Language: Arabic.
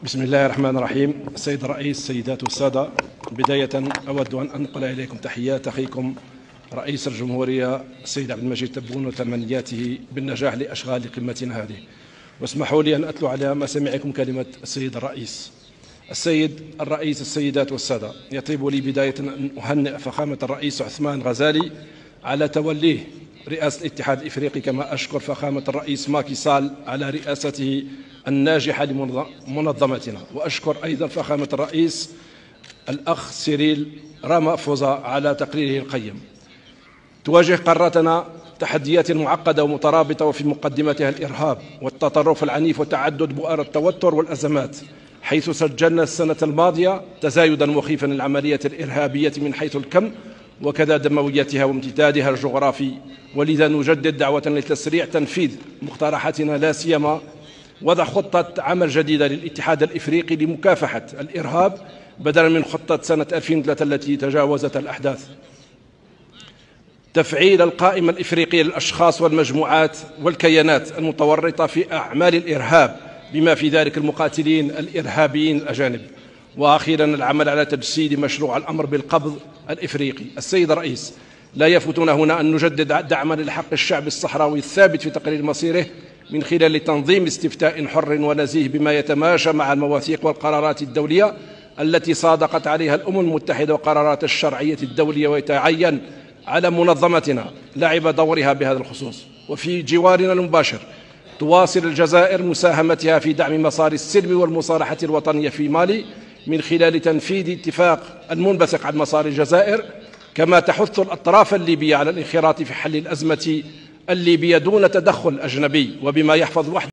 بسم الله الرحمن الرحيم. السيد الرئيس، السيدات والسادة، بداية أود أن أنقل إليكم تحيات أخيكم رئيس الجمهورية السيد عبد المجيد تبون وتمنياته بالنجاح لأشغال قمتنا هذه. واسمحوا لي أن أتلو على مسامعكم كلمة السيد الرئيس. السيد الرئيس، السيدات والسادة، يطيب لي بداية أن أهنئ فخامة الرئيس عثمان غزالي على توليه رئاسة الاتحاد الإفريقي، كما أشكر فخامة الرئيس ماكي سال على رئاسته الناجحة لمنظمتنا، وأشكر أيضا فخامة الرئيس الأخ سيريل رامافوزا على تقريره القيم. تواجه قارتنا تحديات معقدة ومترابطة، وفي مقدمتها الإرهاب والتطرف العنيف وتعدد بؤر التوتر والأزمات، حيث سجلنا السنة الماضية تزايدا مخيفا للعملية الإرهابية من حيث الكم وكذا دمويتها وامتدادها الجغرافي. ولذا نجدد دعوة لتسريع تنفيذ مقترحاتنا، لا سيما وضع خطة عمل جديدة للاتحاد الإفريقي لمكافحة الإرهاب بدلا من خطة سنة 2003 التي تجاوزت الأحداث. تفعيل القائمة الإفريقية للأشخاص والمجموعات والكيانات المتورطة في أعمال الإرهاب، بما في ذلك المقاتلين الإرهابيين الأجانب. وأخيرا العمل على تجسيد مشروع الأمر بالقبض الإفريقي. السيد الرئيس، لا يفوتنا هنا أن نجدد دعمنا لحق الشعب الصحراوي الثابت في تقرير مصيره من خلال تنظيم استفتاء حر ونزيه بما يتماشى مع المواثيق والقرارات الدولية التي صادقت عليها الأمم المتحدة وقرارات الشرعية الدولية، ويتعين على منظمتنا لعب دورها بهذا الخصوص. وفي جوارنا المباشر تواصل الجزائر مساهمتها في دعم مسار السلم والمصالحة الوطنية في مالي من خلال تنفيذ اتفاق المنبثق عن مسار الجزائر، كما تحث الأطراف الليبية على الانخراط في حل الأزمة الليبية دون تدخل أجنبي وبما يحفظ وحده